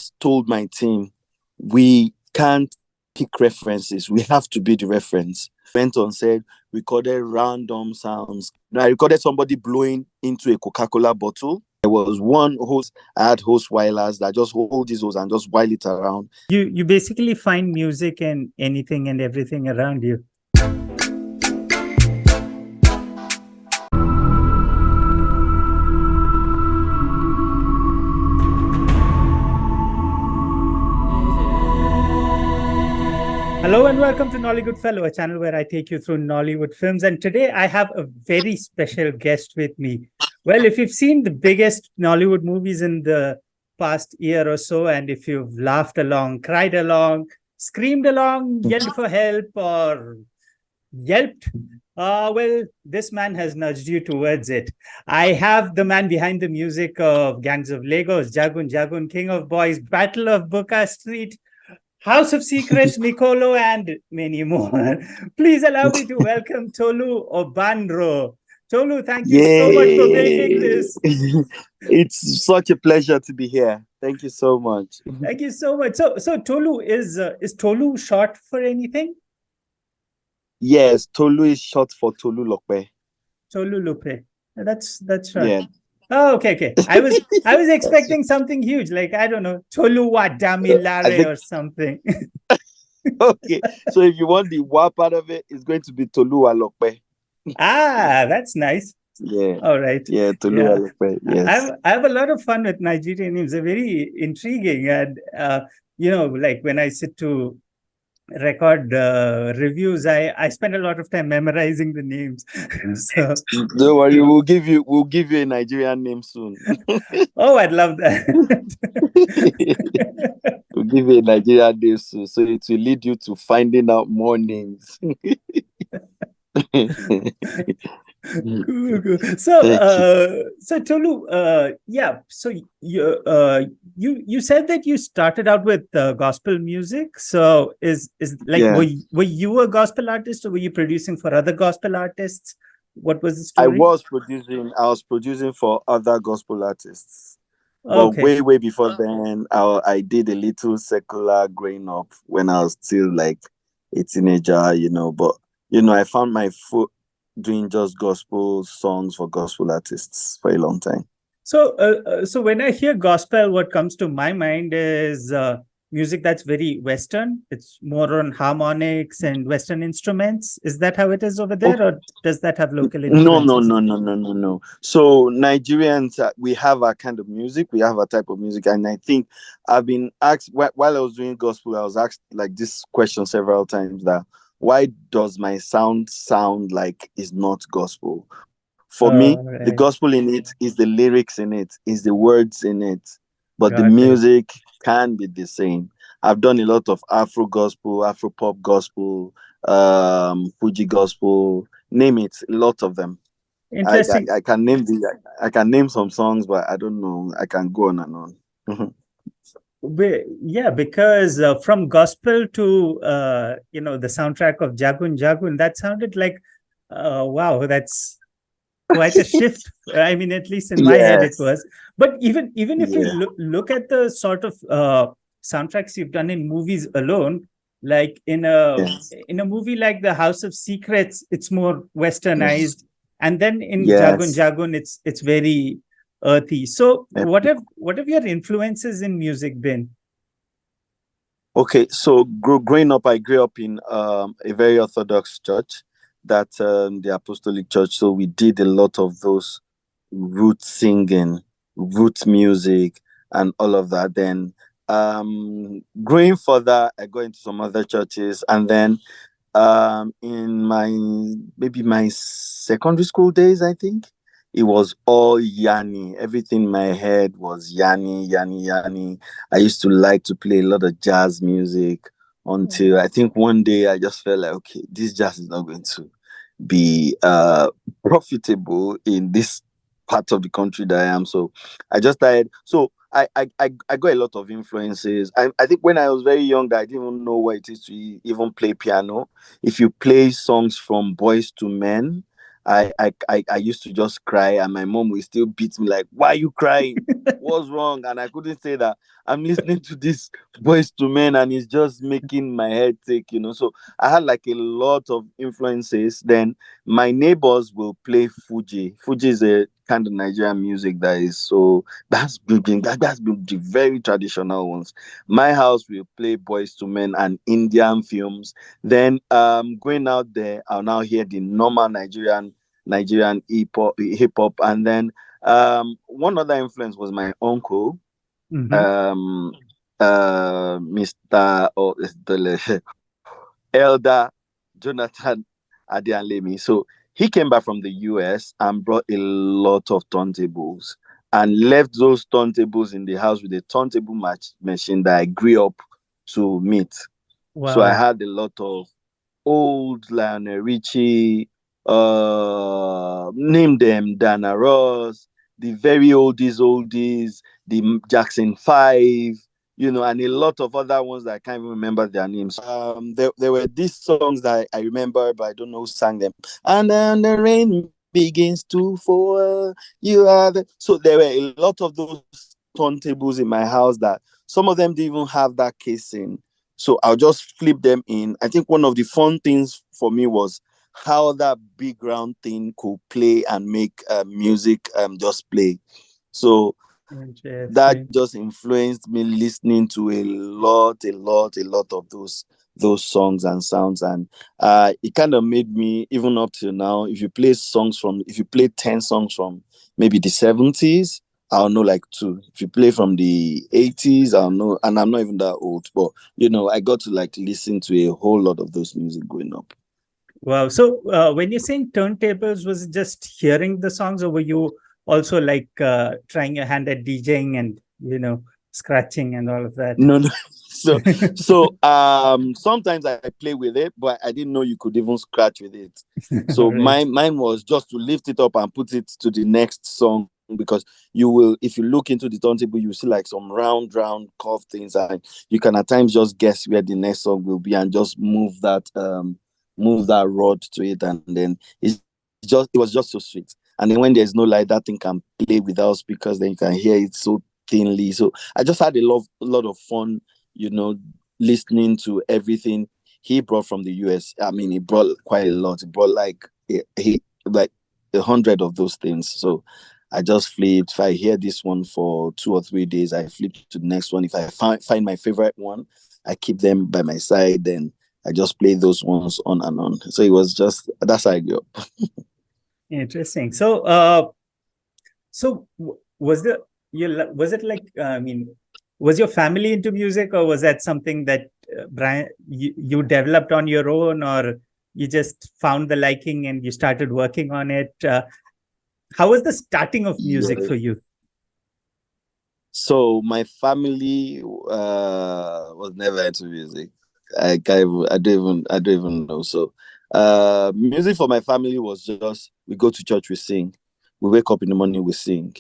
just told my team, we can't pick references. We have to be the reference. Went on, said, recorded random sounds. I recorded somebody blowing into a Coca-Cola bottle. There was one hose. I had hose wireless that just hold this hose and just while it around. You basically find music in anything and everything around you. Hello and welcome to Nollywood Fellow, a channel where I take you through Nollywood films. And today I have a very special guest with me. Well, if you've seen the biggest Nollywood movies in the past year or so, and if you've laughed along, cried along, screamed along, yelled for help, or yelped, well, this man has nudged you towards it. I have the man behind the music of Gangs of Lagos, Jagun Jagun, King of Boys, Battle of Buka Street, House of Secrets, Mikolo, and many more. Please allow me to welcome Tolu Obanro. Tolu, thank you so much for making this. It's such a pleasure to be here. Thank you so much. Thank you so much. So Tolu, is Tolu short for anything? Yes, Tolu is short for Tolu Lokpe. Tolu Lupe. That's right. Yeah. Oh, okay. I was expecting something huge, like, I don't know, Tolu Wadamilare or something. Okay, so if you want the wa part of it, it's going to be Tolu Alokpe. Ah, that's nice. Yeah. All right. Yeah, Tolu Alokpe. Yes. I have a lot of fun with Nigerian names. They're very intriguing, and like when I sit to record reviews, I spend a lot of time memorizing the names. So don't worry, we'll give you a Nigerian name soon. Oh, I'd love that. We'll give you a Nigerian name soon, so it will lead you to finding out more names. Cool. So Tolu, so you said that you started out with gospel music. So is like, were you a gospel artist, or were you producing for other gospel artists? What was the story? I was producing for other gospel artists. But way before then, I did a little secular growing up when I was still like a teenager, but I found my foot doing just gospel songs for gospel artists for a long time. So when I hear gospel, what comes to my mind is music that's very Western. It's more on harmonics and Western instruments. Is that how it is over there, or does that have local influences? No. So Nigerians, we have a kind of music, we have a type of music, and I think I've been asked while I was doing gospel, I was asked like this question several times, that why does my sound like it's not gospel? For me, the gospel in it is the lyrics in it, is the words in it, but the music can be the same. I've done a lot of Afro gospel, Afro pop gospel, Fuji gospel, name it, a lot of them. Interesting. I can name some songs, but I don't know. I can go on and on. Yeah, because from gospel to the soundtrack of Jagun Jagun, that sounded like wow, that's quite a shift. I mean, at least in my head it was. But even if you look at the sort of soundtracks you've done in movies alone, like in a movie like The House of Secrets, it's more westernized, and then in Jagun Jagun, it's very earthy. So what have your influences in music been? Okay, so growing up, I grew up in a very Orthodox church, that the Apostolic Church. So we did a lot of those root singing, root music, and all of that. Then growing further, I got into some other churches, and then in my secondary school days, I think it was all Yanni. Everything in my head was Yanni. I used to like to play a lot of jazz music until I think one day I just felt like, okay, this jazz is not going to be profitable in this part of the country that I am. So I just started. So I got a lot of influences. I think when I was very young, I didn't even know what it is to even play piano. If you play songs from Boys to Men I used to just cry, and my mom will still beat me like, "Why are you crying? What's wrong?" And I couldn't say that I'm listening to this Boys to Men, and it's just making my head sick, you know. So I had like a lot of influences. Then my neighbors will play Fuji. Fuji is a kind of Nigerian music that is so that's been the very traditional ones. My house will play Boys to Men and Indian films. Then going out there, I'll now hear the normal Nigerian hip hop, and then one other influence was my uncle, Mm-hmm. um, Mr. or the Elder Jonathan Adeanlemi. So he came back from the US and brought a lot of turntables and left those turntables in the house with a turntable machine that I grew up to meet. So I Wow. had a lot of old Lionel Richie, name them Dana Ross, the very oldies, the Jackson 5, you know, and a lot of other ones that I can't even remember their names. There were these songs that I remember, but I don't know who sang them. And then the rain begins to fall. You are the... So there were a lot of those turntables in my house that some of them didn't even have that casing. So I'll just flip them in. I think one of the fun things for me was how that big round thing could play and make music just play. So that Interesting. just influenced me listening to a lot of those songs and sounds, and it kind of made me, even up till now, if you play 10 songs from maybe the 70s, I'll know like two. If you play from the 80s, I'll know. And I'm not even that old, but you know, I got to like listen to a whole lot of those music growing up. Wow. So when you're saying turntables, was it just hearing the songs, or were you also like trying your hand at DJing and scratching and all of that? No, no. So sometimes I play with it, but I didn't know you could even scratch with it. All So right. mine was just to lift it up and put it to the next song, because you will, if you look into the turntable, you see like some round curved things, and you can at times just guess where the next song will be and just move that rod to it, and then it was just so sweet. And then when there's no light, that thing can play without speakers, then you can hear it so thinly. So I just had a lot of fun, you know, listening to everything he brought from the US. I mean, he brought quite a lot. He brought like like 100 of those things. So I just flipped. If I hear this one for 2 or 3 days, I flip to the next one. If I find my favorite one, I keep them by my side. Then I just play those ones on and on. So it was just that's how I grew up. Interesting. So, was was it like was your family into music, or was that something that Brian you developed on your own, or you just found the liking and you started working on it? How was the starting of music Yeah. for you? So my family was never into music. I don't even know. So music for my family was just we go to church, we sing. We wake up in the morning, we sing.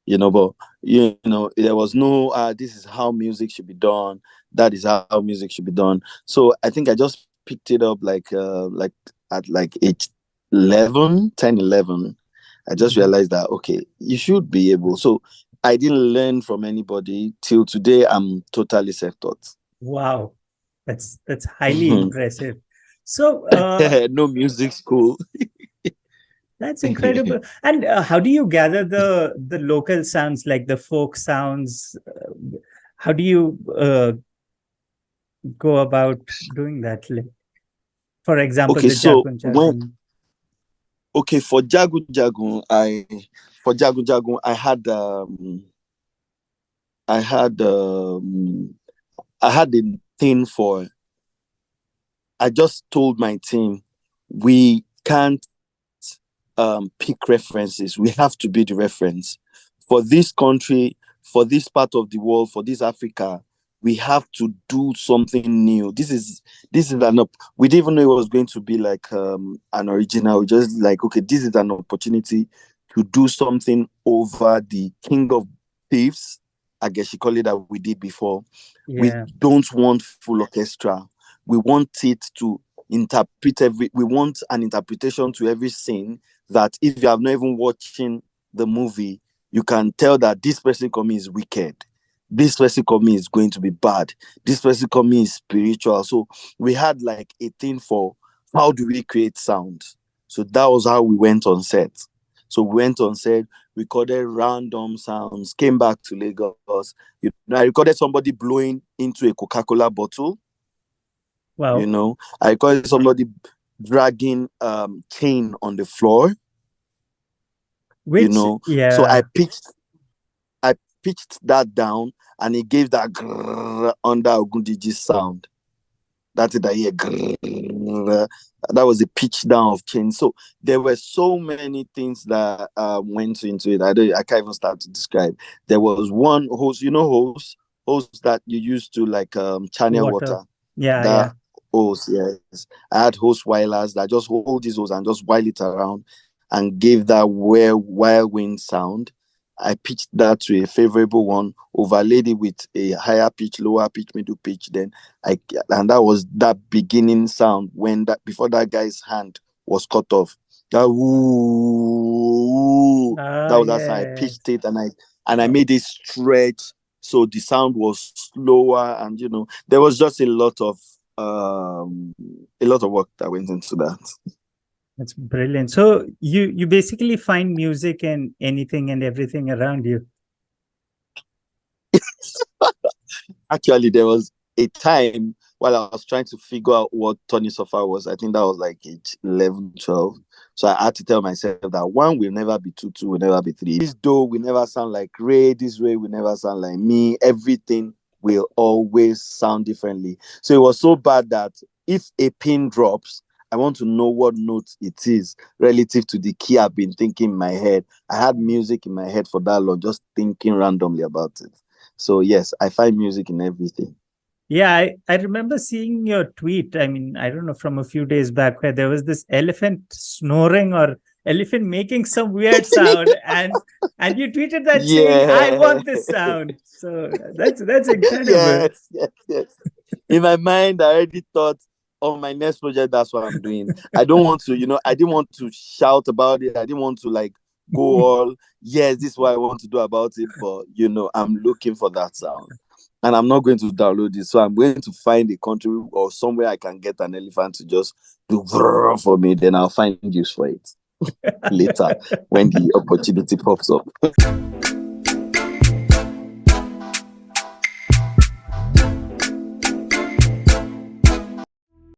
You know, but you know, there was no this is how music should be done. That is how music should be done. So I think I just picked it up like at like age 11, 10, 11. I just Mhm. realized that okay, you should be able. So I didn't learn from anybody till today. I'm totally self-taught. Wow, that's highly impressive. So, No music school. that's incredible. And how do you gather the local sounds, like the folk sounds? How do you go about doing that? Like, for example, Okay, the so Jagun when Jagun. okay for Jagun Jagun, I had I had um I had a thing for I just told my team we can't pick references. We have to be the reference. For this country, for this part of the world, for this Africa, we have to do something new. This is an we didn't even know it was going to be like an original. We just like, okay, this is an opportunity to do something over the King of Thieves. I guess you call it that we did before. We Yeah. don't want full orchestra. We want it to interpret we want an interpretation to every scene that if you have not even watching the movie, you can tell that this person coming is wicked. This person coming is going to be bad. This person coming is spiritual. So we had like a thing for how do we create sound. So that was how we went on set. So we went on set, recorded random sounds, came back to Lagos. I recorded somebody blowing into a Coca-Cola bottle. Wow. I recorded somebody dragging chain on the floor. Which, So yeah. I pitched that down, and it gave that under Ogundiji's sound. That's it. I hear. That was the pitch down of chain. So there were so many things that went into it. I can't even start to describe. There was one hose, hose that you use to like channel Water. water. Yeah, That yeah. hose, yes. I had hose wireless that just hold this hose and just while it around and gave that whirlwind sound. I pitched that to a favorable one, overlaid it with a higher pitch, lower pitch, middle pitch. And that was that beginning sound before that guy's hand was cut off. That woo, that was that sound. I Yes. pitched it and I made it stretch, so the sound was slower, and there was just a lot of work that went into that. That's brilliant. So you basically find music in anything and everything around you. Actually, there was a time while I was trying to figure out what Tony Sofa was. I think that was like age 11, 12. So I had to tell myself that one will never be two, two will never be three. This though will never sound like Ray, this Ray will never sound like me. Everything will always sound differently. So it was so bad that if a pin drops, I want to know what note it is relative to the key I've been thinking in my head. I had music in my head for that long, just thinking randomly about it. So yes, I find music in everything. Yeah, I remember seeing your tweet. I mean, I don't know, from a few days back, where there was this elephant snoring or elephant making some weird sound, and you tweeted that saying, "I Yeah. want this sound." So that's incredible. Yes. In my mind, I already thought on my next project, that's what I'm doing. I don't want to, I didn't want to shout about it. I didn't want to like go all, yes, this is what I want to do about it. But, I'm looking for that sound. And I'm not going to download it. So I'm going to find a country or somewhere I can get an elephant to just do for me. Then I'll find use for it later when the opportunity pops up.